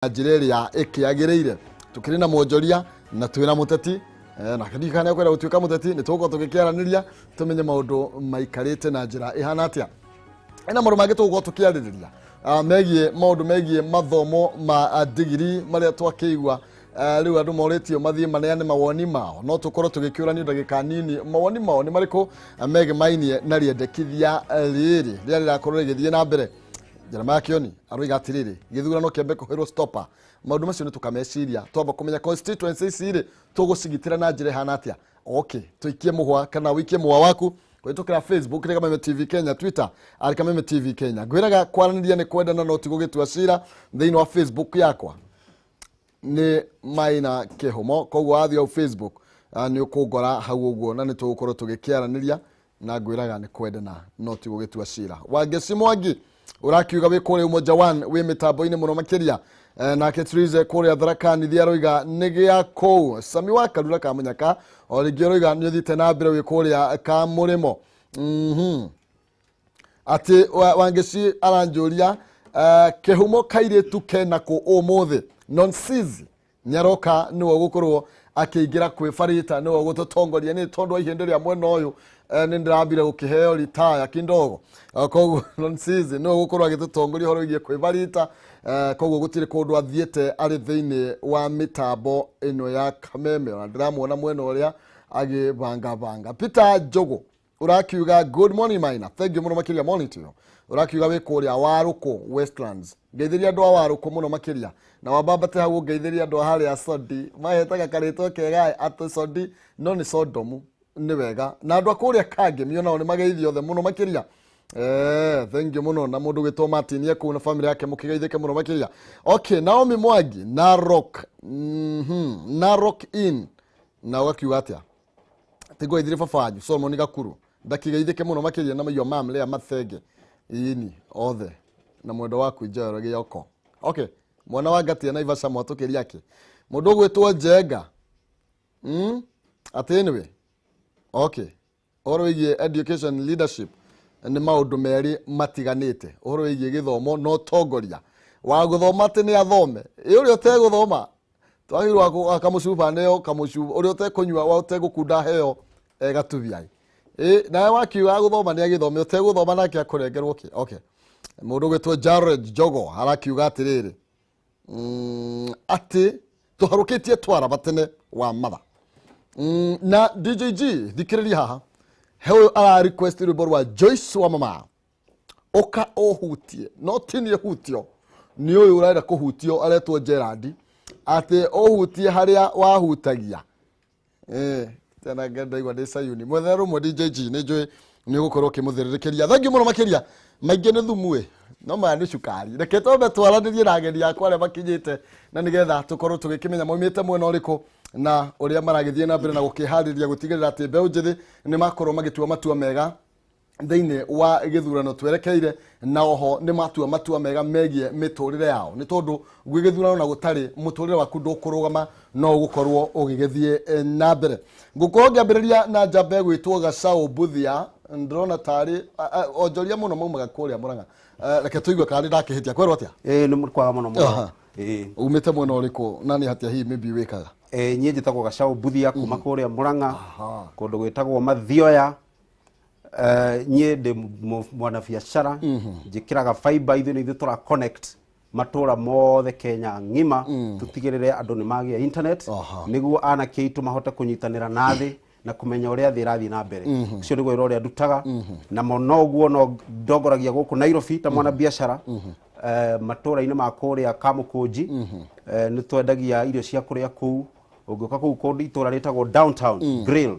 njira ya ikiagiriire tukiri na mwonjoria na twina muteti na kadikana kwenda gutuika muteti ni tuko tugikiaraniria tumenye maundu maikarite na njira ihana atia ina maundu mangĩ tuko tukiaririria megie maundu megie mathomo ma digiri maria twakĩigua riu andu moritio mathie maneane mawoni mao no tukorwo tugikiurania ndagika nini mawoni mao ni mariko mege mainie na riendekithia riri ria rirakorwo rigithie na mbere Jeremiah Kioni aroiga atiriri githurano kiambe kuhirwo stopper maundu macio ni tukameciria twamba kumenya constituency iri tugucigitira na njira hana atia okay tuikie muhwa kana wikie muhwa waku kwitukira Facebook ni Kameme TV Kenya, Twitter ari Kameme TV Kenya. Gwiraga kwaraniria ni kwendana no tigugitua cira thiini wa Facebook yakwa ni maina kihumo koguo athi au Facebook ni ukungora hau uguo na ni tugukorwo tugikiaraniria na gwiraga ni kwendana no tigugitua cira wangeci mwangi urakiuga wi kuri umoja one wi mitambo-ini muno makiria na Ketrize kuri Tharakani thia roiga nigia kou Sami wa Karura ka munyaka oringi roiga ni uthite na mbere wi kuri ka murimo ati wangeci aranjuria kihumo kairitu kenako umuthi nonsizi nyaroka niwo gukorwo akiingira kwi farita niwo gututongoria ni tondu wa ihinda ria mwena uyu ni ndirambire gukiheo retire kindogo koguo nonsizi niwo gukorwo agitutongoria horo igie kwi farita koguo gutire kundu athiete ari thiini wa mitambo ino ya Kameme na ndiramuona mwena uria agibanga Peter Jogo urakiuga good morning Maina thank you muno makiria morning to you urakiuga wi kuria Waruko Westlands ngeithiria andu a Waruko muno makiria na wabambate hau ngeithiria andu hari a Sodi mahetaga karitwo kega atu Sodi no ni Sodomu ni wega na andu akuria kange miona ni mageithio othe muno makiria thank you muno na mundu gitwo Martin yeku na family yake mukigeithike muno makiria okay Naomi Mwangi Narok Narok in na wakiuga atia tigo ithire babanyu Solomon Gakuru ndakigeithike muno makiria na mayo mamle amathenge ini othe na mwendo waku njaro gioko okay mwana wa Gatia na Ivasha mwatukiria yake mundu gwitwo Njenga ateniwe okay oro wigie education leadership ni maundu meri matiganite oro wigie githomo no tongoria wa guthoma ati ni athome uri uteguthoma twagirwa akamucuba neo kamucuba uri utekunywa wa utegukunda heo gatuthiai na wakiuga guthoma ni agithome uteguthoma nake akurengerwo ki okay mundu gwitwo Jared Jogo arakiuga atiriri ati tuharukitie twara batene wa matha na DJG thikiriria haha hewe ara request rwimbo rwa Joyce wa mama oka ohutie no tinie hutio ni uyu urenda kuhutio aretwo Gerard ati ohutie haria wahutagia tena genda igwa desayuni mwetheru mo DJG ni njui ni gukorwo kimuthiririkiria thank you muno makiria maingi ni thumue no mani cukari reke tombe twaranirie na ageni yakwa aria makinyite na nigetha tukorwo tugikimenya moimite mwena uriko na uria maragithie na mbere na gukihariria gutigirira ati mbeu njithi ni makorwo magitua matua mega thiini wa githurano twerekeire na oho ni matua mega megie miturire yao ni tondu gwigithurano na gutari muturire waku ndukurugama no gukorwo ugigithie na mbere ngukorwo ngiambiriria na njambe gwitwo Gacau Buthia ndrona tari onjoria muno maumaga kuria Murang'a reke tuigwe kandi ndakihitia kwerwo atia ni murikwaga muno muno umite mwena uriko nani hatia hi maybe wikaga nie njitagwo Gacau Buthia kuma kuria Murang'a kundu gwitagwo Mathioya nie ndi mwana biashara njikiraga fiber ithu tura connect matura mothe Kenya ngima tutigirire andu ni magia internet niguo ana kiitu mahote kunyitanira nathi na kumenya uria thi rathi na mbere ucio niguo ira uria ndutaga na monoguo no ndongoragia guku Nairobi ta mwana biashara matura-ini ma kuria Kamukunji ni twendagia irio cia kuria kuu uguka kuu kundi itura ritagwo downtown grill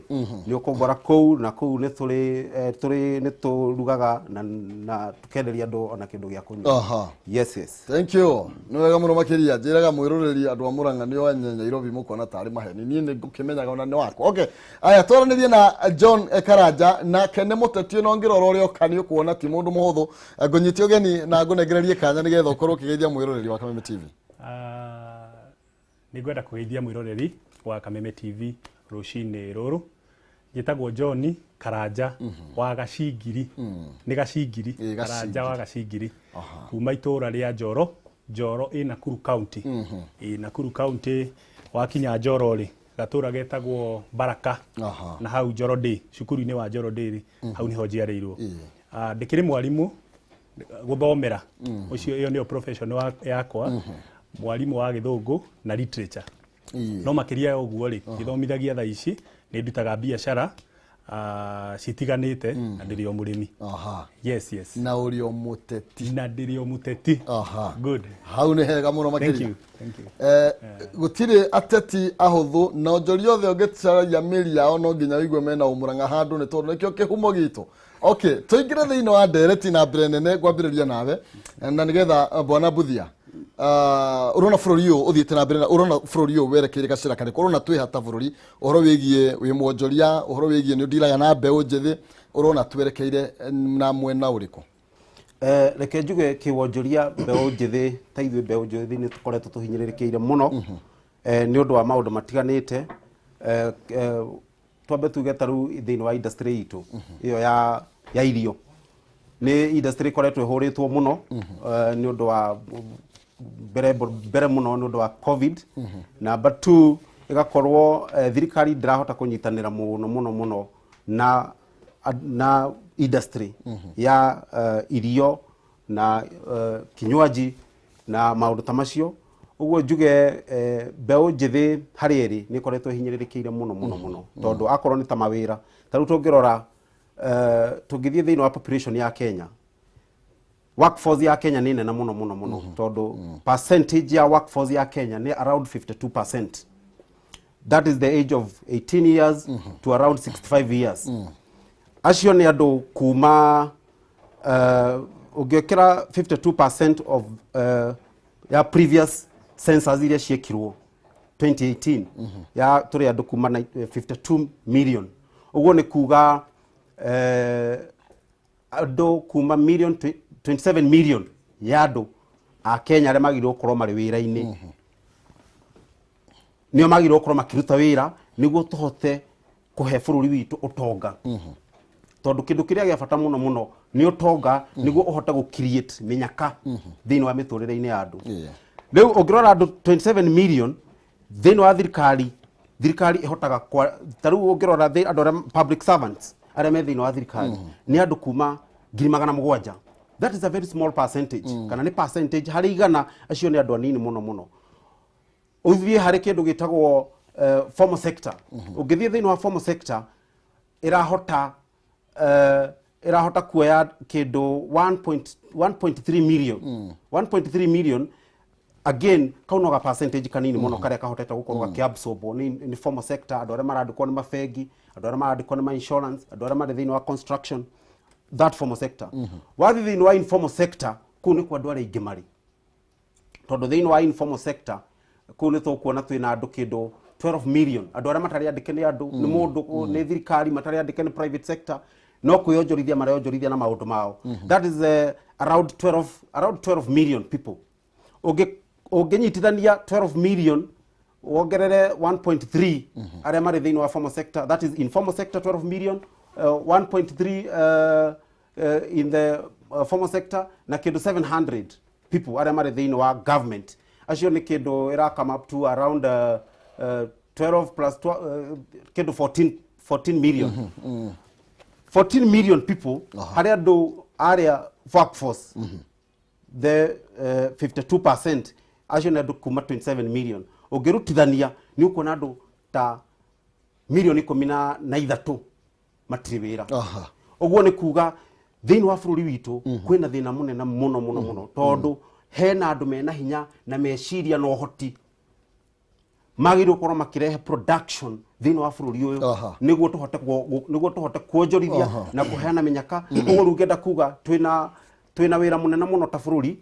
ni ukongora kuu na kuu ni turi ni turugaga na tukenderia andu ona kindu gya kunywa yes thank you no wega muno makiria njiraga mwiruriri andu a Murang'a ni wanyenya Nairobi mukona tari maheni ni ni ngukimenyaga ona ni wako okay aya twaranirie na John Karanja na kene mutetio no ngirora uria okani kuona ti mundu muhuthu ngunyitio geni na ngunegererie kanya nigetha ukorwo kigeithia mwiruriri wa Kameme TV nigwenda kugeithia mwiroreri wa Kameme TV rucini ruru njitagwo John Karanja wa Gacingiri ni Gacingiri Karanja wa Gacingiri kuma itura ria Njoro Njoro ĩ Nakuru County. Nakuru County wakinya Njoro ri gatura getagwo Baraka. Na hau Njoro Day, cukuru-inĩ wa Njoro Day hau niho njiarĩirwo. Ndikĩrĩ mwarimu guthomera. Ucio iyo nĩyo profession yakwa. Mwarimu wa Gĩthũngũ na literature. No makiria ũguo ri githomithagia tha ici nĩ ndutaga biacara citiganĩte na ndĩrĩ o mũrĩmi. Yes. Na ũrĩ o mũteti. Na ndĩrĩ o mũteti. Good. Hau nĩ hega mũno makĩria. Thank you. Gũtirĩ ateti ahũthũ na onjoria othe ũngĩcaragia mĩri yao no nginya wĩigue mena ũmũranga handũ nĩ tondũ nĩkĩo kĩhumo gitũ. Okay, tũingĩre thĩinĩ wa ndereti na mbere nene gwambĩrĩria nawe na nĩgetha bwana Buthia urona bũrũri ũyũ ũthiĩte na mbere na urona bũrũri ũyũ werekeire gacĩra karĩkũ urona twĩhata bũrũri ũhoro wĩgiĩ wĩ mwonjoria ũhoro wĩgiĩ nĩ ũndiraga na mbeũ njĩthĩ urona twerekeire na mwena ũrĩkũ? Reke njuge kĩwonjoria mbeũ njĩthĩ ta ithuĩ mbeũ njĩthĩ nĩ tũkoretwo tũhinyĩrĩrĩkĩire mũno nĩ ũndũ wa maũndũ matiganĩte. Twambe tuge ta rĩu thĩinĩ wa industry itũ ĩyo ya irio nĩ industry ĩkoretwo ĩhũrĩtwo mũno nĩ ũndũ wa mbere mũno nĩ ũndũ wa COVID. Number 2 ĩgakorwo thirikari ndĩrahota kũnyitanĩra mũno na industry ya irio na kinywaji na maũndũ ta macio. Ũguo njuge mbeũ njĩthĩ harĩ ĩrĩ nĩ ĩkoretwo ĩhinyĩrĩrĩkĩire mũno tondũ akorwo nĩ ta mawĩra ta rĩu tũngĩrora tũngĩthiĩ thĩinĩ wa population ya Kenya, workforce ya Kenya nĩ nene mũno tondũ percentage ya workforce ya Kenya nĩ around 52%. That is the age of 18 years to around 65 years. Acio nĩ andũ kuma ũngĩkĩra 52% of ya previous census iria ciekirwo 2018 ya tũrĩ andũ kuma 52 million. Ũguo nĩ kuga andũ kuma 27 million ya andũ a Kenya arĩa magĩrĩirwo gũkorwo marĩ wĩra-inĩ nĩo magĩrĩirwo gũkorwo makĩruta wĩra nĩguo tũhote kũhe bũrũri witũ ũtonga. Tondũ kĩndũ kĩrĩa gĩa bata mũno nĩ ũtonga nĩguo ũhote gũ create mĩnyaka thĩinĩ wa mĩtũrĩre-inĩ ya andũ. Rĩu ũngĩrora andũ 27 million thĩinĩ wa thirikari ĩhotaga ta rĩu ũngĩrora andũ arĩa public servants arĩa me thĩinĩ wa thirikari nĩ andũ kuma 700,000. That is a very small percentage. Kana nĩ percentage harĩ igana acio nĩ andũ anini mũno. Ũthiĩ harĩ kĩndũ gĩtagwo formal sector. Ũngĩthiĩ thĩinĩ wa formal sector ĩrahota kuoya kĩndũ 1.3 million. 1.3 million again kaunoga percentage kanini mũno karĩa kahotete gũkorwo gakĩabsorbwo nĩ formal sector. Andũ arĩa marandĩkwo nĩ mabengi, andũ arĩa marandĩkwo nĩ insurance, andũ arĩa marĩ thĩinĩ wa construction, that formal sector. Wathiĩ thĩinĩ wa informal sector kũu nĩ kwa andũ arĩa aingĩ marĩ, tondũ thĩinĩ wa informal sector kũu nĩ tũkuona twĩna andũ kĩndũ 12 million. Andũ arĩa matarĩ andĩke nĩ andũ nĩ mũndũ nĩ thirikari, matarĩ andĩke nĩ private sector, no kwĩonjorithia mareyonjorithia na maũndũ mao. That is around 12 million people. Ũngĩnyitithania 12 million wongerere 1.3 arĩa marĩ thĩinĩ wa formal sector, that is informal sector 12 million, 1.3 in the formal sector na kĩndũ 700 people arĩa marĩ thĩinĩ wa government. Acio nĩ kĩndũ ĩra come up to around 12 plus kĩndũ 14 million. 14 million people harĩa andũ arĩa workforce the 52% acio nĩ andũ kuma 27 million. Ũngĩrutithania nĩ ũkuona andũ ta milioni 13 matirĩ wĩra. Ũguo nĩ kuga thĩinĩ wa bũrũri witũ kwĩna thĩna mũnene mũno tondũ hena andũ mena hinya na meciria na ũhoti magĩrĩirwo gũkorwo makĩrehe production thĩinĩ wa bũrũri ũyũ nĩguo tũhote kuonjorithia na kũheana mĩnyaka. Ũguo rĩu ngenda kuga twĩna wĩra mũnene mũno ta bũrũri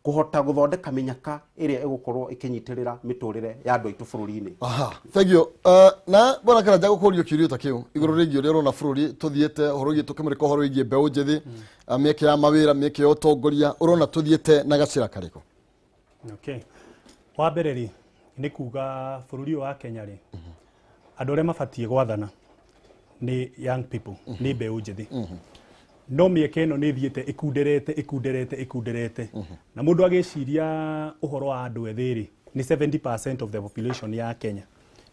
kũhota gũthondeka mĩnyaka ĩrĩa ĩgũkorwo ĩkĩnyitĩrĩra mĩtũrĩre ya andũ aitũ bũrũri-inĩ. Thank you. Na bona Karanja gũkũrio kĩũrio ta kĩu igũrũ rĩgiĩ ũrĩa ũrona bũrũri tũthiĩte ũhoro wĩgiĩ tũkĩmũrĩka ũhoro wĩgiĩ mbeũ njĩthĩ, mĩeke ya mawĩra, mĩeke ya ũtongoria, ũrona tũthiĩte na gacĩra karĩkũ? Okay. Wa mbere rĩ nĩ kuga bũrũri wa Kenya rĩ andũ arĩa mabatiĩ gwathana nĩ young people, nĩ mbeũ njĩthĩ. no mĩeke ĩno nĩ ĩthiĩte ĩkunderete na mũndũ agĩciria ũhoro wa andũ ethĩ rĩ nĩ 70% of the population ya Kenya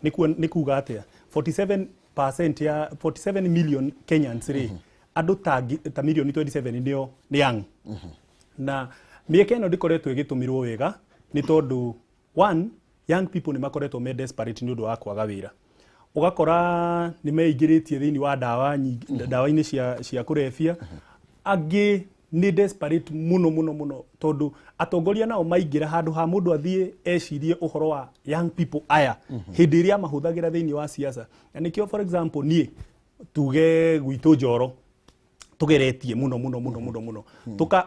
nĩ kuga atĩa 47 million Kenyans rĩ andũ ta milioni 27 nĩo nĩ young na mĩeke ĩno ndĩkoretwo ĩgĩtũmirwo wega nĩ tondũ one young people nĩ makoretwo me desperate nĩ ũndũ wa kwaga wĩra ugakora nĩ meingĩrĩtie thĩinĩ wa ndawa-inĩ cia kũrebia angĩ nĩ desperate mũno tondũ atongoria nao maingĩra handũ ha mũndũ athiĩ ecirie ũhoro wa young people aya hĩndĩ ĩrĩa mahũthagĩra thĩinĩ wa siasa na nĩkĩo for example niĩ tuge gwitũ Njoro tugeretie mũno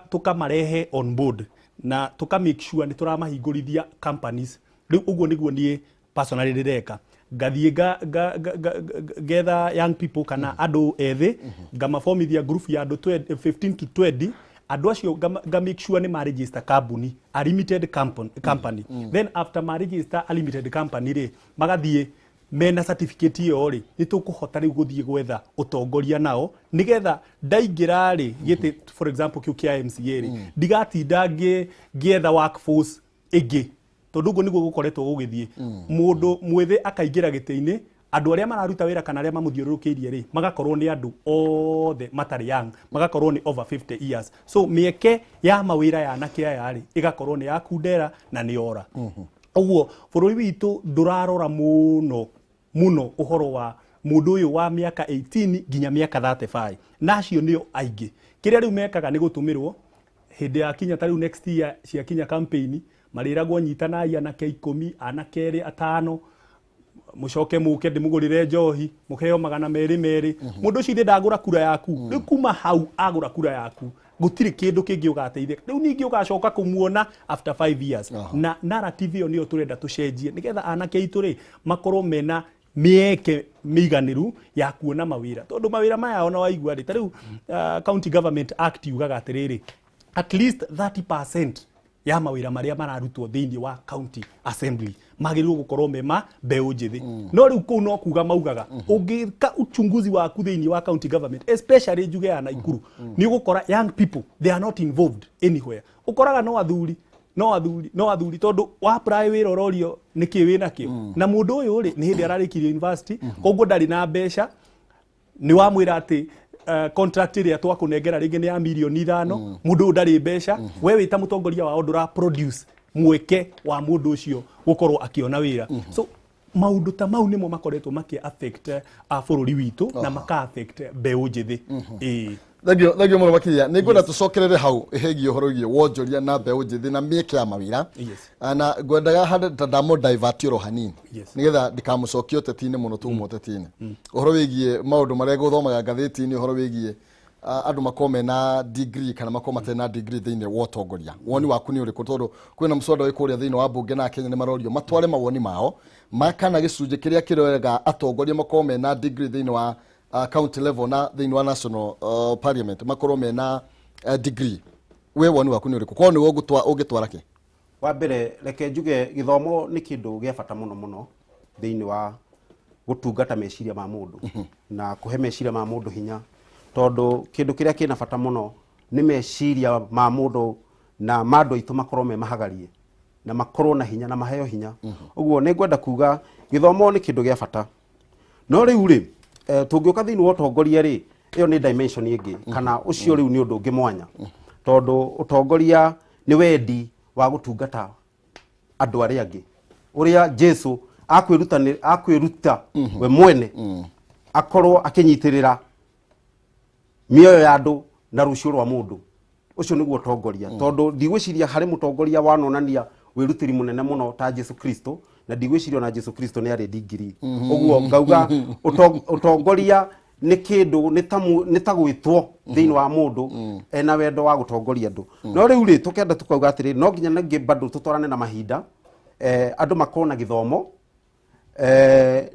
tukamarehe on board na tuka make sure nĩ tũramahingũrithia companies rĩu ũguo nĩguo niĩ personally ndĩreka ngathiĩ getha young people kana andũ ethĩ ngamafomithia group ya andũ 15 to 20 andũ acio nga make sure nĩ ma register company a limited company then after ma register a limited company rĩ magathiĩ mena certificate ĩyo rĩ nĩ tũkũhota rĩu gũthiĩ gwetha ũtongoria nao nĩgetha ndaingĩra rĩ gĩtĩ for example kĩu kĩa MCA rĩ ndigatinda ngĩetha workforce ĩngĩ tondũ ũguo nĩguo gũkoretwo gũgĩthiĩ mũndũ mwĩthĩ akaingĩra gĩtĩ-inĩ andũ arĩa mararuta wĩra kana arĩa mamũthiũrũrũkĩirie rĩ magakorwo nĩ andũ othe matarĩ young magakorwo nĩ over 50 years so mĩeke ya mawĩra ya anake aya rĩ ĩgakorwo nĩ yakundera na nĩ ora ũguo bũrũri witũ ndũrarora mũno ũhoro wa mũndũ ũyũ wa mĩaka 18 nginya mĩaka 35 nacio nĩo aingĩ kĩrĩa rĩu mekaga nĩ gũtũmĩrwo hĩndĩ ya kinya ta rĩu next year cia kinya campaign marĩragwo nyitanai anake 10 anake 5 mucoke mũke ndĩmũgũrĩre njohi mũheo 200 mũndũ ũcio ndagũra kura yaku rĩu kuma hau agũra kura yaku gũtirĩ kĩndũ kĩngĩ ũgateithĩka rĩu ningĩ ũgacoka kũmuona after 5 years na narrative ĩyo nĩyo tũrenda tũcenjie nĩgetha anake aitũ rĩ makorwo mena mĩeke mĩiganĩru ya kuona mawĩra tondũ mawĩra maya ona waigua rĩ ta rĩu County Government Act yugaga atĩrĩrĩ at least 30% ya mawĩra marĩa mararutwo thĩinĩ wa county assembly magĩrĩirwo gũkorwo mema mbeũ njĩthĩ no rĩu kũu no kuga maugaga ũngĩka uchunguzi waku thĩinĩ wa county government especially njuge ya Naikuru nĩ ũgũkora young people they are not involved anywhere ũkoraga no athuri tondũ wa apply wĩra ũrorio nĩkĩ wĩna kĩo na mũndũ ũyũ rĩ nĩ hĩndĩ ararĩkirie university koguo ndarĩ na mbeca nĩ wamwĩra atĩ contract ĩrĩa twakũnengera rĩngĩ nĩ ya milioni 5 mũndũ ũyũ ndarĩ mbeca we wĩta mũtongoria wao ndũra produce mweke wa mũndũ ũcio gũkorwo akĩona wĩra so maũndũ ta mau nĩmo makoretwo makĩ affect bũrũri witũ na maka affect mbeũ njĩthĩ thagio mũno makĩria nĩ ngwenda tũcokerere hau ĩhegie ũhoro wĩgiĩ wonjoria na mbeũ njĩthĩ na mĩeke ya mawĩra na ngwendaga handũ ndamo divert oro hanini nĩgetha ndikamũcokie ũteti-inĩ mũno tuma ũteti-inĩ ũhoro wĩgiĩ maũndũ marĩa gũthomaga ngathĩti-inĩ ũhoro wĩgiĩ andũ makorwo mena degree kana makorwo matarĩ na degree thĩinĩ wa ũtongoria woni waku nĩ ũrĩkũ tondũ kwĩna mũswada wĩ kũrĩa thĩinĩ wa mbunge na Kenya nĩ marorio matware mawoni mao makana gĩcunjĩ kĩrĩa kĩroraga atongoria makorwo mena degree thĩinĩ wa county level na thĩinĩ wa national parliament makorwo mena degree we woni waku nĩ ũrĩkũ kwa nĩ ũngĩtwara kĩ wa mbere reke njuge gĩthomo nĩ kĩndũ gĩa bata mũno thĩinĩ wa gũtungata meciria ma mũndũ na kũhe meciria ma mũndũ hinya tondũ kĩndũ kĩrĩa kĩna bata mũno nĩ meciria ma mũndũ na mandũ aitũ makorwo me mahagarie na makorwo na hinya na maheo hinya ũguo nĩ ngwenda kuga gĩthomo nĩ kĩndũ gĩa bata no rĩu rĩ tũngĩũka thĩinĩ wa ũtongoria rĩ ĩyo nĩ dimension ĩngĩ kana ũcio rĩu nĩ ũndũ ũngĩ mwanya tondũ ũtongoria nĩ wendi wa gũtungata andũ arĩa angĩ ũrĩa Jesu akwĩruta we mwene akorwo akĩnyitĩrĩra mĩoyo ya andũ na rũciũ rwa mũndũ ũcio nĩguo ũtongoria tondũ ndigwĩciria harĩ mũtongoria wanonania wĩrutĩri mũnene mũno ta Jesu Kristo na ndigwĩciria na Jesu Kristo nĩ arĩ digiri ũguo ngauga ũtongoria nĩ kĩndũ nĩ ta gwĩtwo thĩinĩ wa mũndũ ena wendo wa gũtongoria andũ no rĩu rĩ tũkenda tukauga atĩrĩ no nginya ningĩ bado tũtwarane na mahinda andũ makorwo na gĩthomo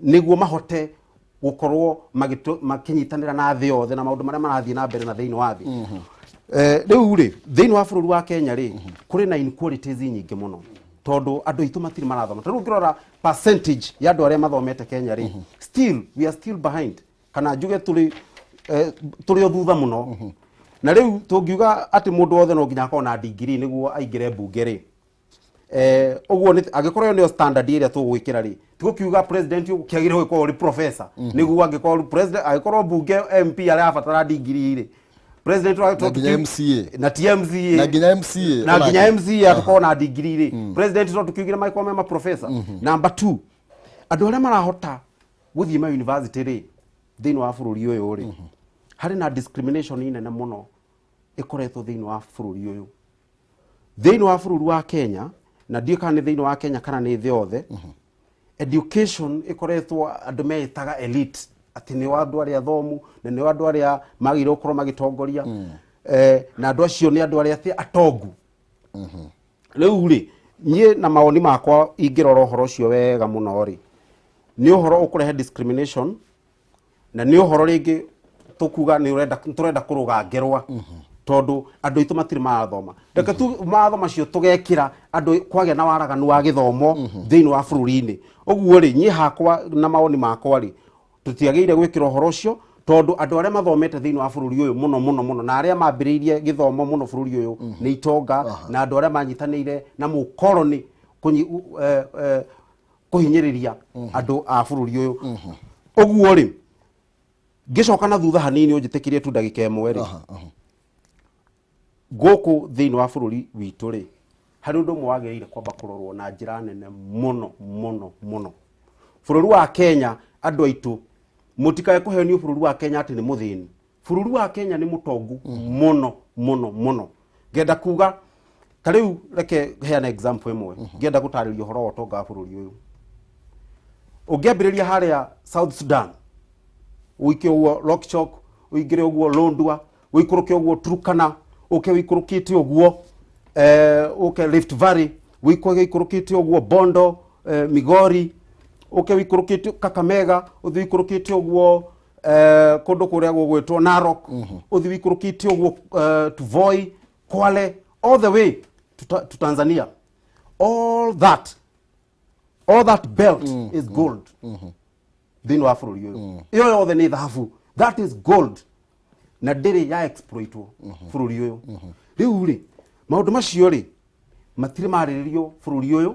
nĩguo mahote gũkorwo makĩnyitanĩra na thĩ yothe na maũndũ marĩa marathiĩ na mbere na thĩinĩ wa thĩ rĩu rĩ thĩinĩ wa bũrũri wa Kenya rĩ kũrĩ na inequalities nyingĩ mũno tondũ andũ aitũ matirĩ marathoma tondũ ngĩrora percentage ya andũ arĩa mathomete Kenya rĩ still we are still behind kana njuge tũrĩ o thutha mũno na riu tungiuga ati mundu wothe no nginya akorwo na degree niguo aingire bunge ri uguo ni agikorwo ni standard area tugwikira ri tukiuga president kiagire gwikorwo uri professor niguo agikorwo president agikorwo bunge MP ari abatara degree ri president wa nginya MCA na TMCA na nginya MCA na nginya MCA atukorwo na degree ri president to tukiugire mai kwa ma professor. Number 2, andu aria marahota guthie ma university ri thiini wa bururi uyu ri hari na discrimination inene muno ikoretwo thiini wa bururi uyu thiini wa bururi wa Kenya na ndio kana thiini wa Kenya kana ni thi othe education ikoretwo andu meitaga elite ati ni andu aria thomu na ni andu aria magire ukorwo magitongoria na andu acio ni andu aria atongu riu ri nie na maoni makwa ingirora uhoro ucio wega muno ri ni uhoro ukurehe discrimination na ni uhoro ringi tukuga ni turenda kurugangerwa tondu andu itu matiri marathoma reke tu mathoma cio tugekira andu kwage na waraganu wa githomo thiini wa bururi-ini uguo ri nyi hakwa na maoni makwa ri tutiageire gwikira uhoro ucio tondu andu aria mathomete thiini wa bururi uyu muno na aria mambiriirie githomo muno bururi uyu ni itonga na andu aria manyitanire na mukoroni kuhinyiriria andu a bururi uyu uguo ri ngicoka na thutha hanini unjitikirie tu ndagika imwe ri goku thiini wa bururi witu ri hari undu mwe wageire kwamba kurorwo na njira nene muno bururi wa Kenya andu aitu mutikae kuhenio bururi wa Kenya ati ni muthini bururi wa Kenya ni mutongu muno ngenda kuga tariu reke heana example imwe ngenda gutariria horo otonga wa bururi uyu ungiambiriria haria South Sudan uike uguo Lokchok uigire uguo Londua uikuruke uguo Turkana uke uikurukite uguo uke Rift Valley uikurukite uguo Bondo Migori uke uikurukite Kakamega uthi uikurukite uguo kundu kuria gugwitwo Narok uthi uikurukite uguo Tuvoi Kwale all the way to Tanzania all that belt is gold thiini wa bururi uyu iyo yothe ni thahabu that is gold na ndiri ya exploitwo bururi uyu riu ri maundu macio ri matire mariririo bururi uyu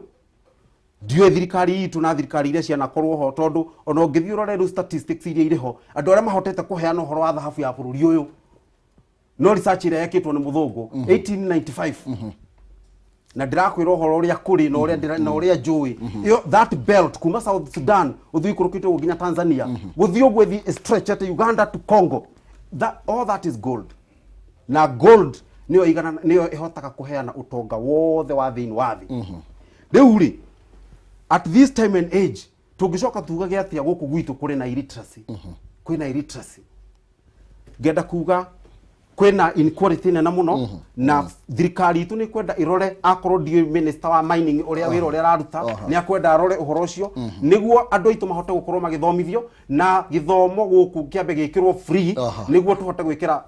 ndio thirikari itu na thirikari iria ciana korwo ho tondu ona ungithii urore statistics iria iriho andu aria mahotete kuheana uhoro wa thahabu ya bururi uyu no research iria yekitwo ni muthungu 1895 na ndirakwira uhoro uria kuri na uria njui iyo that belt kuma South Sudan uthi kurukite nginya Tanzania guthi ogwe thi stretch at Uganda to Congo all that is gold na gold niyo ihotaka kuheana utonga wothe wa thiini wa thi riu ri at this time and age tungicoka tugage atia guku gwitu kuri na illiteracy kwina illiteracy ngenda kuga kwina inequality nene muno na thirikari itu ni kwenda irore akorwo dio minister wa mining uria wira uria raruta ni akwenda arore uhoro ucio niguo andu aitu mahote gukorwo magithomithio na githomo guku kiambe gikirwo free niguo tuhote gwikira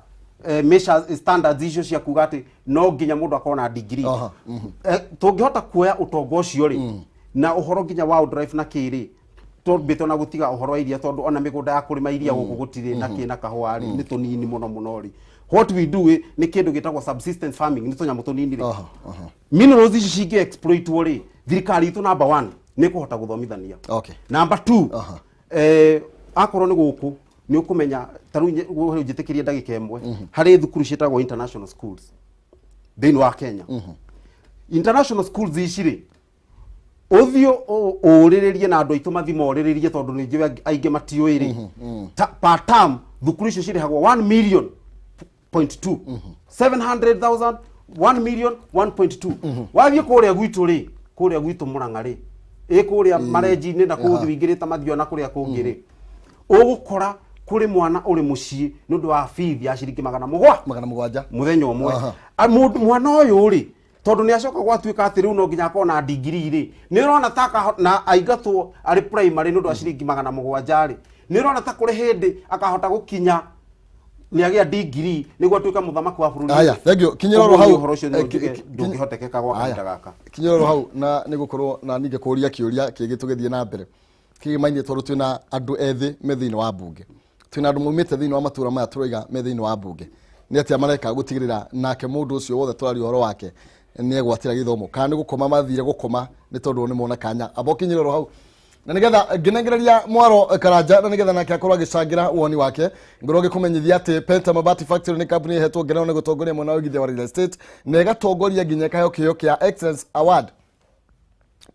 measures standards icio cia kuga ati no nginya mundu akorwo na degree tungihota kuoya utongo ucio ri na uhoro nginya wa drive na kiri tumbito na gutiga uhoro iria tondu ona migunda ya kurima iria guku gutire na kina kahua ri ni tunini muno ri what we do ni kindu gitagwo subsistence farming ni tunyamo tunini ri minerals ici cingi exploit ri thirikari itu number 1 ni kuhota guthomithania number 2 akorwo ni guku ni ukumenya taru njitikirie ndagika imwe hari thukuru cietagwo international schools thiini wa Kenya international schools ici ri uthio uriririe na andu aitu mathimo uriririe tondu ni njiwe ainge matiui ri per term thukuru icio cirihagwo 1 million 0.2 700,000 1 million 1.2 wathie kuria gwitu ri kuria gwitu Murang'a ri kuria marenji-ini na kuthi wingirita mathio na kuria kungi ri ugukora kuri mwana uri mucii nundu wa fees ya ciringi 700 muthenya umwe mwana uyu ri tondu ni acoka gwatuika ati riu no nginya akorwo na degree ri ni rona taka na aingatwo ari primary nundu wa ciringi 700 ri ni rona ta kuri hindi akahota gukinya ni agia degree niguo tuika muthamaki wa bururi aya thank you kinyoro hau ndugihotekeka gwa kahinda gaka kinyoro hau na nigukorwo na ninge kuria kiuria kigitugithie na mbere kigimaine tondu twina andu ethi me thiini wa bunge twina andu mumite thiini wa matura maya turoiga me thiini wa bunge nä atä mareka gå tigä rä ra nake må ndå å cio wothe tårari å horo wake nä egwatä ra gä thomo kana nä gå koma mathire gå koma nä tondå nä mona kanya abokinyä rwo hau na nigetha nginengereria mwaro karanja na nigetha nake akorwo agicangira woni wake ngoro gikumenyithia ati Penta Mabati Factory ni company hetwo ngerewa ni gutongoria mwena wigithia wa real estate na igatongoria nginya kayo kia Excellence Award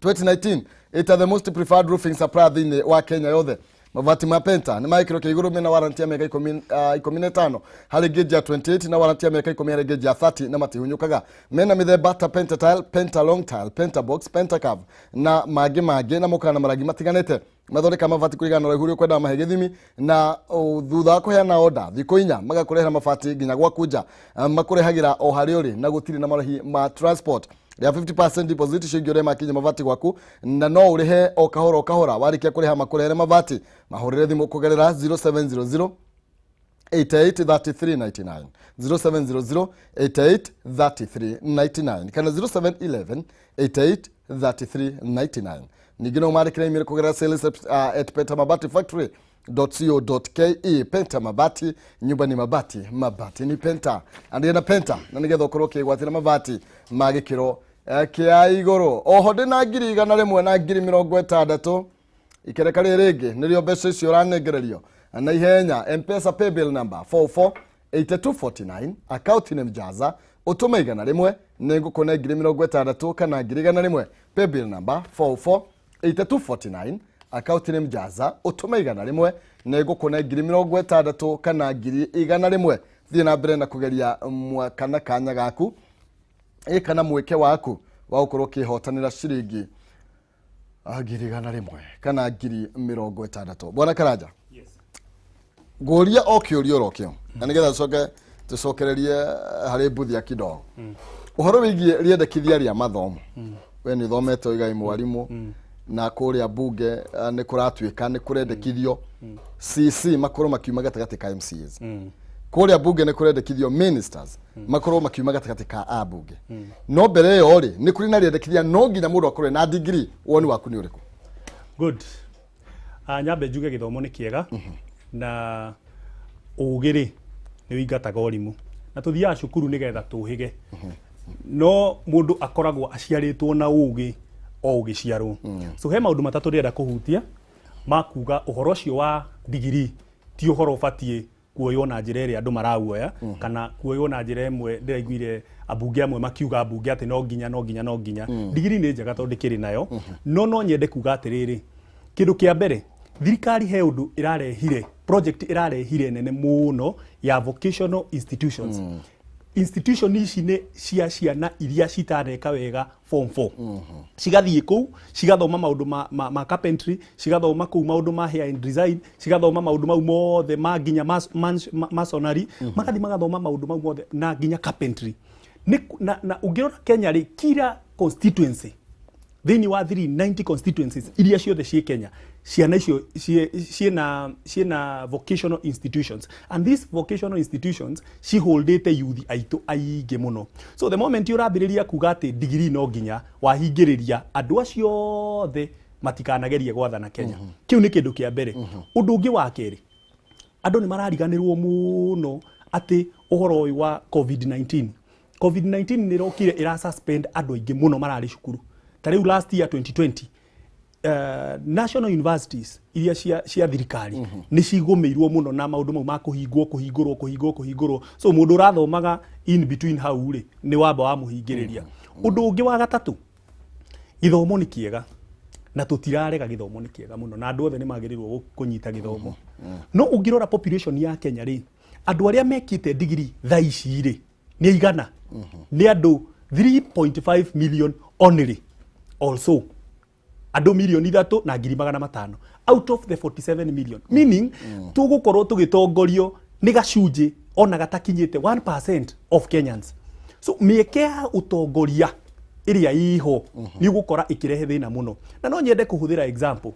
2019 ita the most preferred roofing supplier thini wa Kenya yothe mabati ma Penta ni maikiro kia iguru mena warranty ya miaka 15 hali gauge ya 28 na warranty ya miaka 10 hali gauge ya 30 na matihunyukaga mena mithemba ta Penta Tile, Penta Long Tile, Penta Box, Penta Curve na magi na mukana maragi matiganete mathondeka mabati kurigana na ihuri kwenda mahe githimi na thutha kuheana order thiku inya magakurehera mabati nginya gwa kunja makurehagira o hari uri na gutiri na marhi ma transport ya 50% deposit shingire makinya mabati gwaku na no urihe o kahora warikia kureha makurehere mabati mahorere thimu kugerera 0700 883399 0700 883399 kana 0711 883399 nigino marikira email kugerera sales at pentamabati.factory.co.ke Penta Mabati nyumba ni mabati ni Penta andena Penta na nigetha ukorwo kigwatira mabati magikiro kia igoro oho ndina ngiri igana rimwe na ngiri 60 ikereka ringi nirio mbeca icio uranengererio na ihenya M-Pesa paybill number 448249 account name jaza utume igana rimwe ningukone ngiri 60 kana ngiri igana rimwe paybill number 448249 account name jaza utume igana rimwe ningukone ngiri 60 kana ngiri igana rimwe thie na mbere na kugeria mwakana kanya gaku kana mweke waku wa ukorwo kihotanira ciringi ngiri igana rimwe kana ngiri 60 bwana Karanja goria okiurio rokio na nigetha tucokererie hari mbuthi ya kidogo uhoro wigie riendekithia ria mathomo we ni thomete igai mwarimu na kuria bunge ni kuratuika ni kurendekithio CC makoro makiuma gatagati ka MCAs kuria bunge ni kurendekithio ministers makoro makiuma gatagati ka abunge no mbere yo ri ni kuri na riendekithia no nginya mundu akorwe na degree woni waku ni uriku good nyambe njuge githomo ni kiega na ugiri ni wingataga orimu na tuthia cukuru nigetha tuhige no mundu akoragwo aciaritwo na ugi o ugiciarwo so he maundu matatu rienda kuhutia makuga uhoro cio wa degree ti uhoro ubatie kuoywo na njira iri andu marauoya kana kuoywo na njira imwe ndiraiguire abunge amwe makiuga abunge ati no nginya degree ni njega tondu kiri nayo no nyende kuga atiriri kindu kia mbere thirikari he undu irarehire project irarehire nene muno ya vocational institutions institution ici ni cia ciana iria citareka wega form 4 cigathie kuu cigathoma maundu ma carpentry cigathoma kuu maundu ma hair and design cigathoma maundu mau mothe ma nginya masonry magathi magathoma maundu mau mothe na nginya carpentry na ungirora Kenya ri kila constituency thini wa 390 constituencies iria ciothe cie Kenya ciana icio ciena vocational institutions and these vocational institutions ciholdete youth aitu aingi muno so the moment urambiriria kuga ati degree no nginya wahingiriria andu acio othe matikanagerie gwathana Kenya kiu ni kindu kia mbere undu ungi wa keri andu ni marariganirwo muno ati uhoro uyu wa COVID-19 ni rokire ira suspend andu aingi muno marari cukuru tariu last year 2020 national universities iria cia thirikari ni cigomeirwo muno na maundu mau ma kuhingurwo so mundu urathomaga in between hau ri ni wamba wa muhingiriria undu ungi wa gatatu githomo ni kiega na tutirarega githomo ni kiega muno na andu othe ni magirirwo kunyita githomo no ungirora population ya Kenya ri andu aria mekite degree thaici ri ni igana ni andu 3.5 million only also andu milioni 3 na ngiri 500 out of the 47 million meaning tugukorwo tugitongorio ni gacunji ona gatakinyite 1% of Kenyans so miekea utongoria iria iho ni gukora ikirehe thina muno na no nyende kuhuthira example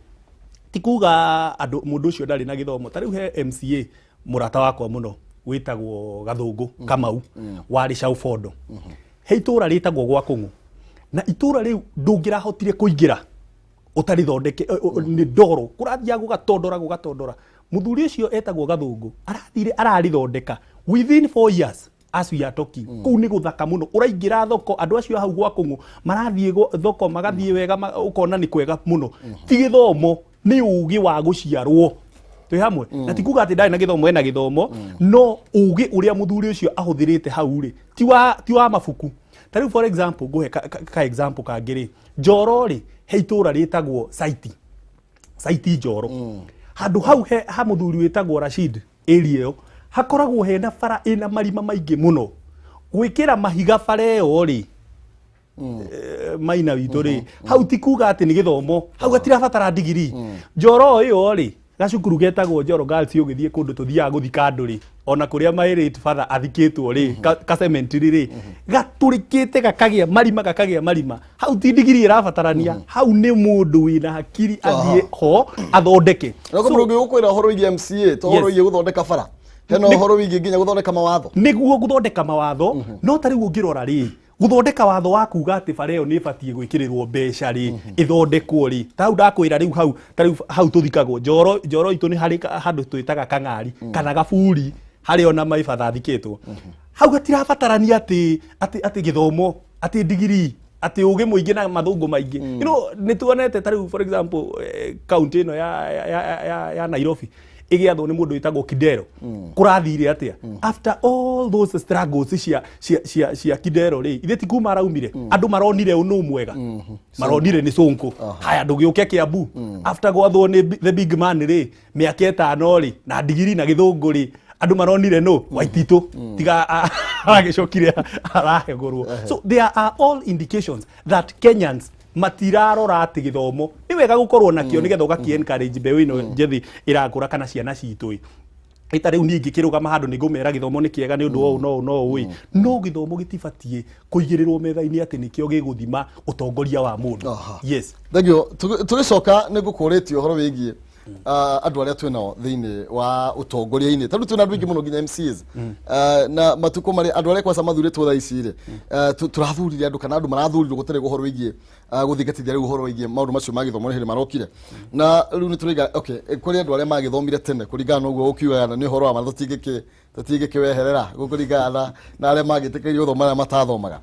tikuga andu mundu ucio ndari na githomo tariu he MCA murata wakwa muno witagwo Gathungu Kamau wari Shaufondo he itura ritagwo gwa Kungu na itura riu ndungirahotire kuingira utari thondeke ni ndoro kurathia gugatondora muthuri ucio etagwo Gathungu arathire ararithondeka within 4 years as we are talking kou ni guthaka muno uraingira thoko andu acio hau gwa kungu marathie thoko magathie wega ukona ni kwega muno ti githomo ni ugi wa guciarwo twi hamwe na ti kuga ati ndari na githomo ena githomo no ugi uria muthuri ucio ahuthirite hau ri ti wa mabuku tari for example go ka example ka ngiri Njoro ri heitura ritagwo site Njoro handu hau ha muthuri witagwo Rashid area yo hakoragwo hena bara ina marima maingi muno gwikira mahiga bara yo ri maina witu ri hau ti kuga ati ni githomo hau gatirabatara degree Njoro yo ri gacukuru getagwo Njoro Girls ugithie kundu tuthiaga guthika andu ri ona kuria mairite father athikitwo ri ka cemetery ri gaturikite gakagia marima hau ti degree irabatarania hau ni mundu wina hakiri athie ho athondeke no murugi ukwira horo igi MCA to horo igi guthondeka bara heno horo wigi nginya guthondeka mawatho niguo guthondeka mawatho no tari ngirora ri guthondeka watho wa kuga ati bara iyo ni batie gwikirirwo mbeca ri ithondekwo ri tau ndakwira riu hau tuthikagwo Njoro itu ni hari handu twitaga kang'ari kana gaburi hari ona maibatha athikitwo hau gatirabatarania ati githomo ati degree ati ugi muingi na mathungu maingi you know ni tuonete tari for example county no ya Nairobi igiathwo ni mundu witagwo Kidero kurathire atia after all those struggles cia Kidero ri ithe ti kuma raumire andu maronire unu mwega maronire ni Sonko haya ndugiuke Kiambu after gwathwo ni the big man ri miaka 5 ri na digiri na githungu ri andu maronire no Waititu tiga agicokire arahegorwo so there are all indications that Kenyans matirarora ati githomo ni wega gukorwo nakio nigetha ugaki encourage mbeu ino njithi irakura kana ciana citu ita riu ningi kirugama handu nigumera githomo ni kiega ni undu o no ui no githomo gitibatie kuigirirwo metha-ini ati nikio giguthima utongoria wa mundu yes thegio tugicoka nigukuritio uhoro wigie andu aria twinao thiini wa utongoria-ini tondu twina andu ingi muno nginya MCs na matuko mari andu aria kwasa mathuritwo thaa ici ri turathurire andu kana andu marathurirwo gutari guhoro wigie guthingatithia riu uhoro wigie maundu macio ma githomo ni marokire na riu ni turiga okay kuri andu aria magithomire tene kuringana uguo ukiuga ni uhoro wa matho tutingikiweherera gukuringana na aria magitikirio thoma aria matathomaga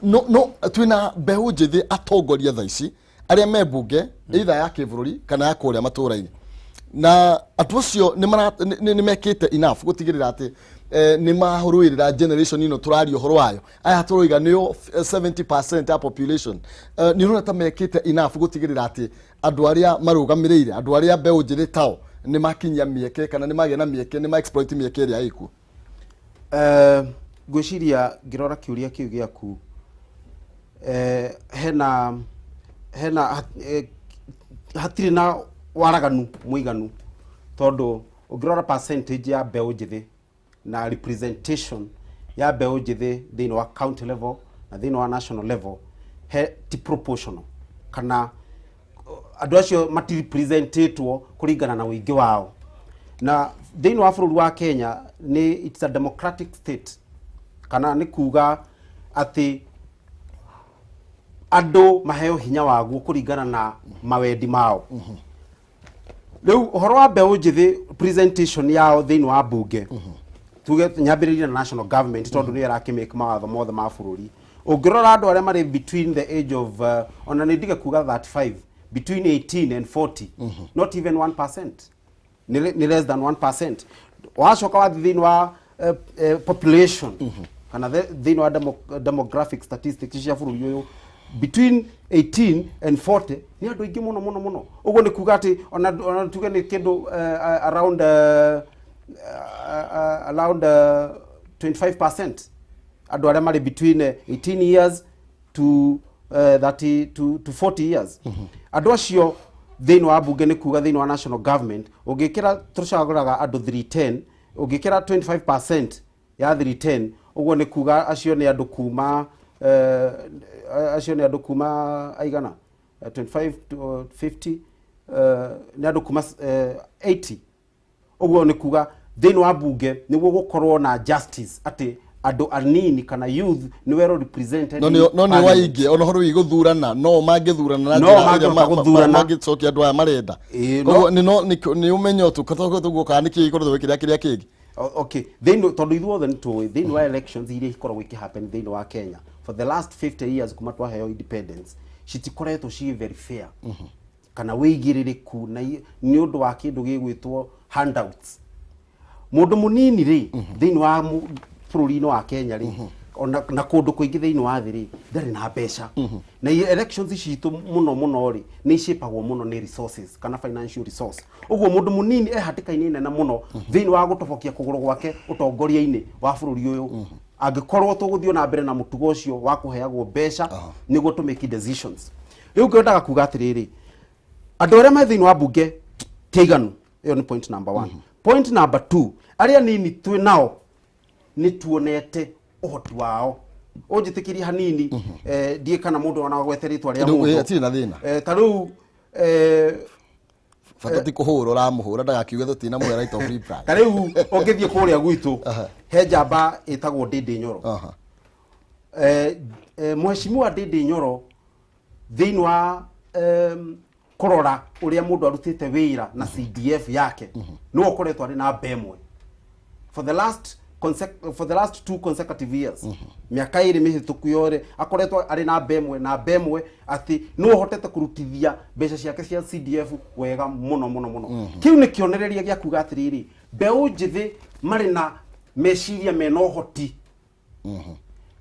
no twina mbeu njithi atongoria thaa ici aria me bunge either ya kibururi kana ya kuria matura-ini na atu acio ni mekite enough gutigirira ati ni mahuruirira generation ino turario horo wayo aya turoiga niyo 70% ya population ni runa ta mekite enough gutigirira ati andu aria marugamirire andu aria mbeu njithi tao ni makinya mieke kana ni magena mieke ni ma exploit mieke ria iku gwiciria ngirora kiuria kiu giaku hena hatiri na waraganu muiganu tondu ungirora percentage ya mbeu njithi na representation ya mbeu njithi thiini wa county level na thiini wa national level ti proportional kana andu acio mati representitwo kuringana na wingi wao na thiini wa bururi wa Kenya ni it's a democratic state kana ni kuga ati andu maheo hinya waguo kuringana na mawendi mao riu uhoro wa mbeu njithi presentation yao thiini wa bunge tuge nyambiririe na national government tondu ni arakimake mawatho mothe ma bururi ungirora andu aria mari between the age of ona ni ndiga kuga 35 between 18 and 40 not even 1% ni less than 1% wacoka wa thiini wa population kana thiini wa demographic statistics cia bururi uyu between 18 and 40 ni andu ingi muno uguo ni kuga ati ona tuge ni kindu around 25% andu aria mari between 18 years to 30 to 40 years andu acio thiini wa bunge ni kuga thiini wa national government ungikira tucaguraga andu 310 ungikira 25% ya 310 uguo ni kuga acio ni andu kuma acio ni andu kuma aigana 25 to 50 ni andu kuma 80 uguo ni kuga thiini wa bunge niguo gukorwo na justice ati andu anini kana youth ni wero represented no ni waingi ono horo iguthurana no mangithurana na magicokia andu aya marenda koguo ni umenyo tu katoko tuguo kana niki iguru kiria kingi Okay, tondu ithuothe nĩ tũĩ thĩinĩ wa elections iria ikoragwo happen thĩinĩ wa Kenya for the last 50 years kuma twaheo independence citikoretwo ci very fair kana wĩigĩrĩrĩku na nĩ ũndũ wa kĩndũ gĩgwĩtwo handouts. Mũndũ mũnini rĩ thĩinĩ wa bũrũri-inĩ wa Kenya rĩ na kũndũ kũingĩ thĩinĩ wa thĩ rĩ ndarĩ na mbeca na elections citũ mũno rĩ nĩ icipagwo mũno nĩ resources kana financial resource. Ũguo mũndũ mũnini hatĩka-inĩ nene mũno thĩinĩ wa gũtobokia kũgũrũ gwake ũtongoria-inĩ wa bũrũri ũyũ angĩkorwo tũgũthiĩ na mbere na mũtugo ũcio wa kũheagwo mbeca nĩguo to make decisions. Rĩu ngwendaga kuga atĩrĩrĩ andũ arĩa me thĩinĩ wa mbunge kĩiganu, ĩyo nĩ point number 1. Point number 2, arĩa nini twĩ nao nĩ tuonete ũhoti wao. Ũnjĩtĩkĩrie hanini ndiĩ kana mũndũ ona gwete rĩtwa rĩa mũndũ atirĩ na thĩna ta rĩu bata ti kũhũra ũramũhũra ndagakiuge tũtina mũhe right of reply. Ta rĩu ũngĩthiĩ kũrĩa gwitũ he njamba ĩtagwo Ndĩndĩ Nyoro. Mheshimiwa Ndĩndĩ Nyoro thĩinĩ wa kũrora ũrĩa mũndũ arutĩte wĩra na CDF yake nĩ ũkoretwo arĩ na mbemwe for the last 2 consecutive years. Miaka ĩrĩ mĩhĩtũku yore akoretwo arĩ na mbemwe ati no hotete kurutithia mbeca ciake cia CDF wega mũno. Kiu nĩ kĩonereria gĩa kuga atĩrĩrĩ mbeũ njĩthĩ marĩ na meciria mena ũhoti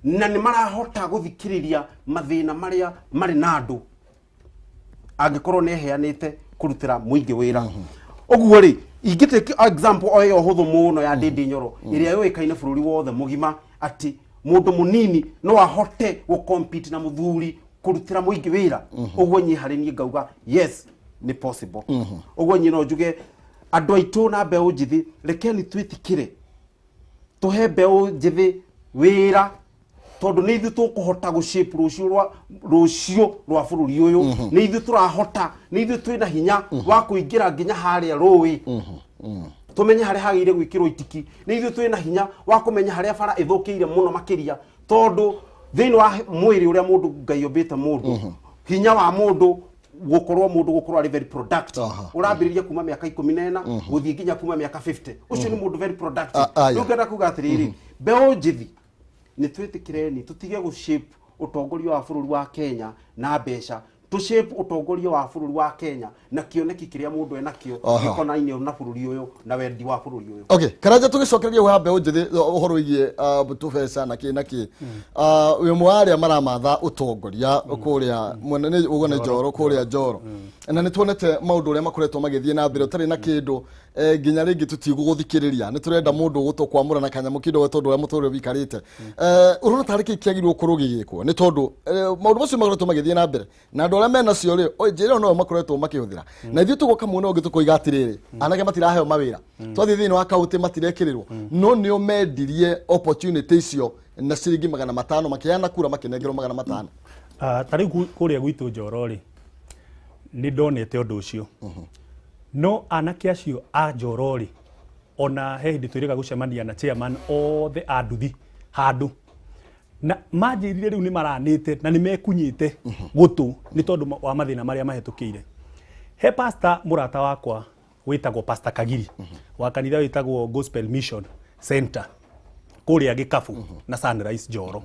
na nĩ marahota gũthikĩrĩria mathĩna marĩa marĩ na andũ angĩkorwo nĩ eheanĩte kũrutĩra mũingĩ wĩra. Ũguo rĩ ingĩtake example oyo hũthũ mũno ya Ndĩndĩ Nyoro ĩrĩa yoĩkaine bũrũri wothe mũgima ati mũndũ mũnini no ahote gũcompete na mũthuri kũrutĩra mũingĩ wĩra. Ũguo nyĩ harĩ niĩ ngauga yes nĩ possible. Ũguo nyĩ no njuge andũ aitũ na mbeũ njĩthĩ rekeni twĩtĩkĩre tũhe mbeũ njĩthĩ wĩra tondu nĩ ithuĩ tũkũhota gũshape rũciũ rwa bũrũri ũyũ. Nĩ ithuĩ tũrahota, nĩ ithuĩ twĩna hinya wa kũingĩra nginya harĩa rũĩ tũmenye harĩa hagĩrĩire gwĩkĩrwo itiki. Nĩ ithuĩ twĩna hinya wa kũmenya harĩa bara ĩthũkĩire mũno makĩria tondu thĩinĩ wa mwĩrĩ ũrĩa mũndũ Ngai ombĩte mũndũ hinya wa mũndũ gũkorwo arĩ very productive. Ũrambĩrĩria kuma mĩaka 14 gũthiĩ nginya kuma mĩaka 50. Ũcio nĩ mũndũ very productive. Rĩu ngenda kuga atĩrĩrĩ mbeũ njĩthĩ nĩ twĩtĩkĩreni tũtige gũshape ũtongoria wa bũrũri wa Kenya na mbeca, tũshape ũtongoria wa bũrũri wa Kenya na kĩoneki kĩrĩa mũndũ enakĩo gĩkonainie na bũrũri ũyũ na wendi wa bũrũri ũyũ. Okay, karanja tũgĩcokereria wa mbeũ njĩthĩ ũhoro wĩgiĩ tũbeca na kĩ uyu mwarĩa maramatha ũtongoria kũrĩa mwena nĩ ũgone Njoro kũrĩa Njoro na nĩ tuonete maũndũ ũrĩa makoretwo magĩthiĩ na mbere ũtarĩ na kĩndũ nginya rĩngĩ tutigũgũthikĩrĩria nĩ tũrenda mũndũ gũtũkwamũra na kanyamũ kĩndũ tondũ ũrĩa mũtũrĩre wĩikarĩte. Ũrona tarĩ kĩ kĩagĩrĩirwo gũkorwo gĩgĩkwo nĩ tondũ maũndũ macio makoretwo magĩthiĩ na mbere na andũ arĩa menacio rĩ njĩra no makoretwo makĩhũthĩra na ithuĩ tũgoka muone ũngĩ tũkoiga atĩrĩrĩ anake matiraheo mawĩra twathiĩ thĩinĩ wa kaũntĩ matirekĩrĩrwo no nĩo mendirie opportunity icio na ciringi 500 makĩheana kura makĩnengerwo 500. Tarĩu kũrĩa gwitũ Njoro rĩ nĩ ndonete ũndũ ũcio no anake acio a Njoro rĩ ona he hĩndĩ twĩrĩga gũcemania na chairman othe a nduthi handũ na manjĩrire rĩu nĩ maranĩte na nĩ mekunyĩte gũtũ nĩ tondũ wa mathĩna marĩa mahetũkĩire. He pastor mũrata wakwa wĩtagwo Pastor Kagiri wa kanitha wĩtagwo Gospel Mission Center kũrĩa Gĩkabu na Sunrise Njoro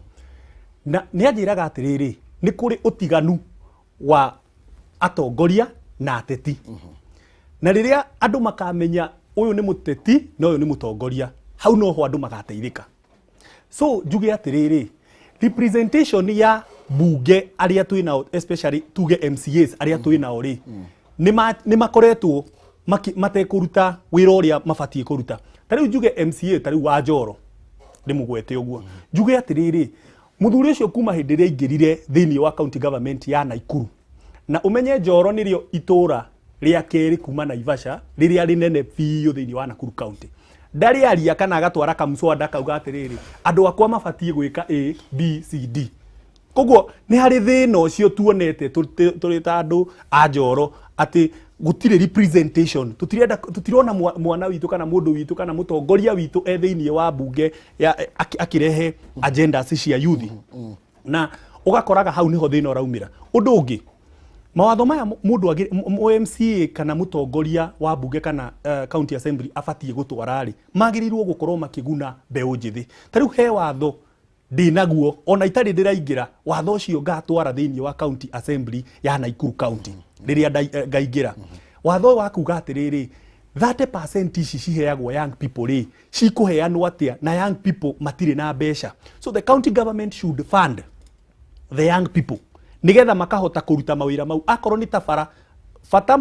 na nĩ anjĩraga atĩrĩrĩ nĩ kũrĩ ũtiganu wa atongoria na ateti na rĩrĩa andũ makamenya ũyũ nĩ mũteti na ũyũ nĩ mũtongoria hau no ho andũ magateithĩka. So njuge atĩrĩrĩ representation ya bunge arĩa twĩ nao especially tuge MCAs arĩa twĩ nao rĩ nĩ makoretwo matekũruta wĩra ũrĩa mabatiĩ kũruta. Ta rĩu njuge MCA ta rĩu wa Njoro ndĩmũgwete ũguo njuge atĩrĩrĩ mũthuri ũcio kuma hĩndĩ ĩrĩa aingĩrire thĩinĩ wa county government ya Naikuru na umenye Njoro nĩrĩo itũra rĩa kerĩ kuma Naivasha rĩrĩa rĩnene biũ thĩinĩ wa Nakuru county. Ndarĩ aria kana agatwara kamswada kauga atĩrĩrĩ andũ akwa mabatiĩ gwĩka A B C D. Koguo nĩ harĩ thĩna ũcio tuonete tũrĩ ta andũ a Njoro atĩ gũtirĩ representation tutirona mwana witũ kana mũndũ witũ kana mũtongoria witũ thĩinĩ wa bunge akĩrehe agendas cia youth na ũgakoraga hau niho thĩna ũraumĩra. Ũndũ ũngĩ mawatho maya mundu MCA kana mutongoria wa bunge kana county assembly abatie gutwara ri magirirwo gukorwo makiguna mbeu njithi. Tariu he watho ndinaguo ona itari ndiraingira watho ucio ngatwara thiini wa county assembly ya Naikuru county riria ngaingira watho wa kuga atiriri 30% ici ciheagwo young people ri cikuheanwo atia na young people matire na mbeca. So the county government should fund the young people nigetha makahota kuruta mawira mau akorwo ni tabara fata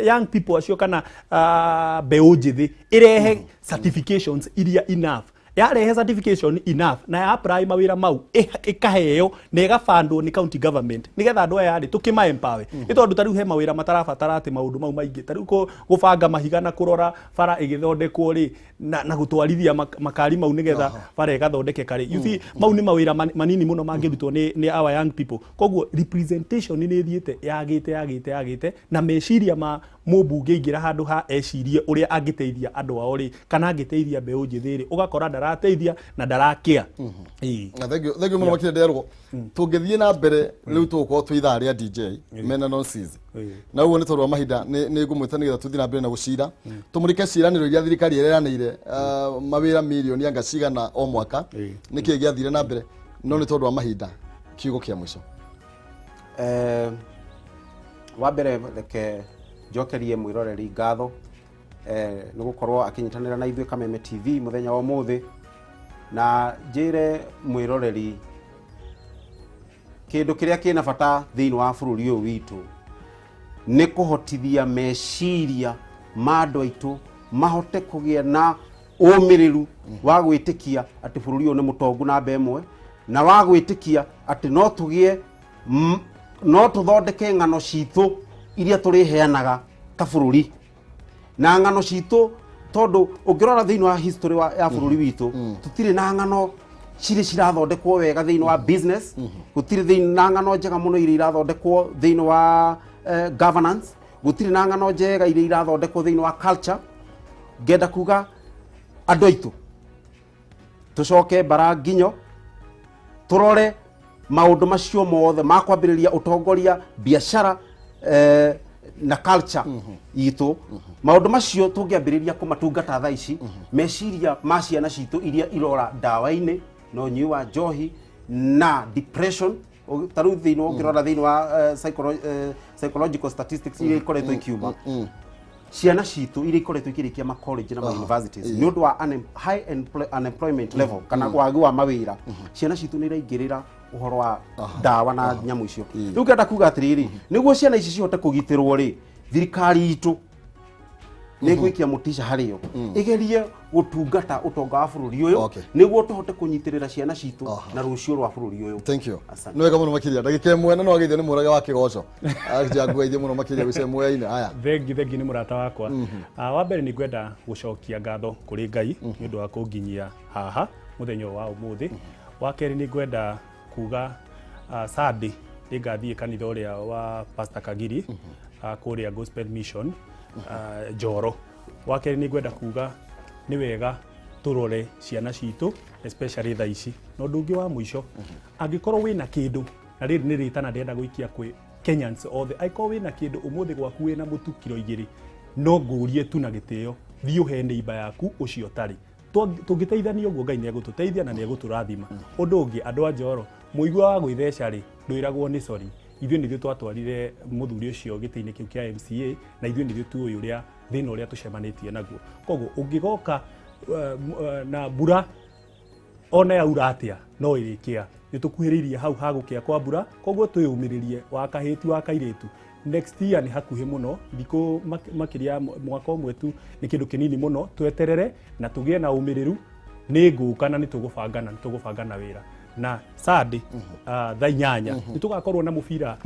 young people acio kana mbeu njithi irehe certifications iria enough yarehe certification enough na ya apply mawira mau ikaheo na igafandwo ni county government nigetha andu aya ri tukima empower itondu tariu he mawira matarabatara ati maundu mau maingi tariu gubanga mahiga na kurora bara igithondekwo ri na gutwarithia makari mau nigetha bara igathondeke kari you see mau ni mawira manini muno mangirutwo ni our young people koguo representation ni thiete yagite na meciria ma mubunge ingira handu ha ecirie uria angiteithia andu ao ri kana angiteithia mbeu njithi ri ugakora ndarateithia na ndarakia na thank you muno makire nderwo tungithie na mbere riu tuko twitha ria DJ mena nonsense na uone tondu mahinda ni ngumwita nigetha tuthie na mbere na gucira tumurike ciraniro iria thirikari ireranire mawira milioni anga cigana o mwaka niki giathire na mbere no ni tondu mahinda kiugo kia mwisho wa mbere reke njokerie mwiroreri ngatho ni gukorwo akinyitanira na ithuĩ Kameme TV muthenya wa muthi na njire mwiroreri kindu kiria kina bata thiini wa bururi uyu witu ni kuhotithia meciria ma andu aitu mahote kugia na umiriru wa gwitikia ati bururi uyu ni mutongu na mbemwe na wa gwitikia ati no tugie no tuthondeke ng'ano citu iria turiheanaga ta bururi na ng'ano citu tondu ungirora thiini wa history ya bururi witu tutire na ng'ano cirathondekwo wega thiini wa business gutire thiini na ng'ano njega muno iria irathondekwo thiini wa governance gutire na ng'ano njega iria irathondekwo thiini wa culture ngenda kuga andu aitu tucoke bara nginyo turore maundu macio mothe makwambiriria utongoria biashara na culture itu maundu macio tungiambiriria kumatungata thaa ici meciria ma ciana citu iria irora ndawa-ini no nyiwa njohi na depression taru thiini ungirora thiini wa psychological statistics iria ikoretwo ikiuma ciana citu iria ikoretwo ikirikia ma college na ma universities ni undu wa high unemployment level kana wagi wa mawira ciana citu ni iraingirira uhoro wa ndawa na nyamu icio riu ngenda kuga atiriri niguo ciana ici cihote kugitirwo ri thirikari itu ni gwikia mutisha hario igerie gutungata utonga wa bururi uyu niguo tuhote kunyitirira ciana citu na rucio rwa bururi uyu. Thank you. No wega muno makiria ndagike mwena no ageithio ni murage wa kigoco ajangueithie muno makiria wice mweine aya thengi ni murata wakwa wa mbere ni ngwenda gucokia ngatho kuri Ngai ni undu wa kunginyia haha muthenya wa umuthi wa keri ni ngwenda kuga Sunday igathie kanitha uria wa Pastor Kagiri kuria Gospel Mission Joro wa keri ni ngwenda kuga ni wega turore ciana citu especially thaa ici no ndungi wa mwisho angikorwo wina kindu na riri ni ritana ndenda guikia kwi Kenyans othe aikorwo wina kindu umuthi gwaku wina mutu kilo 2 no ngurie tu na gitio thiu he neighbor yaku ucio tari tungiteithania uguo Ngai ni egututeithia na ni eguturathima undu ungi andu a Njoro muigua wa gwithesha ri nduiragwo ni sorry ithuĩ nithio twatwarire muthuri ucio giti-ini kiu kia MCA na ithuĩ nithio tu uyu uria thina uria tucemanitie naguo koguo ungigoka na mbura ona yaura atia no irikia nitukuhiririe hau hagukia kwa mbura koguo tuyumiririe wa kahiti wa kairitu next year ni hakuhi muno thiko makiria mwaka umwe tu ni kindu kinini muno tweterere na tugie na umiriru ni ngukana ni tugubangana wira na Sunday thaa 8 ni tugakorwo na mubira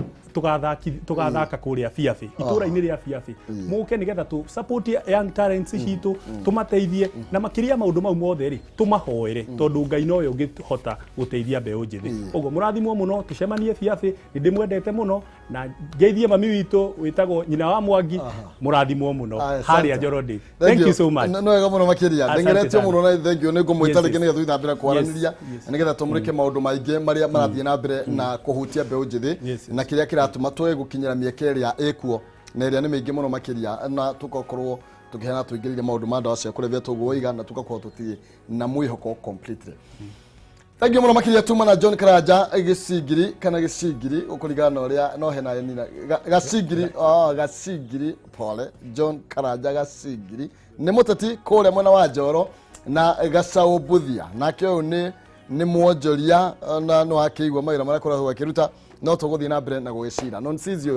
tugathaka kuria Fiafi itura-ini ria Fiafi muke nigetha tu support young talents citu tumateithie na makiria maundu mau mothe ri tumahoere tondu Ngai no yo ngihota guteithia mbeu njithi uguo murathimwo muno tucemanie Fiafi ni ndimwendete muno na ngeithie mami witu witagwo nyina wa Mwangi murathimwo muno haria Njorodi. Thank you so much. No wega muno makiria ndengeretio muno na thank you ni ngumwita rigi nigetha twithambira kwaraniria nigetha tumurike maundu maingi maria marathie na mbere na kuhutia mbeu njithi na kiria kiratuma twe gukinyira mieke ria ekuo na iria ni mingi muno makiria na tukokorwo tukihana tuingirire maundu ma ndawa cia kulevya tuguiga na tugakorwo tuti na mwihoko completely. Thank you muno makiria tuma na John Karaja gicigiri kana gicigiri ukurigana uria no hena nina gacigiri pole John Karaja gacigiri ni muteti kuria mwena wa Njoro na gacaũ Buthia nake uyu ni mwonjoria na no akĩigua mawĩra marĩa akoragwo akĩruta no tũgũthiĩ na mbere na gũgĩcira non sizio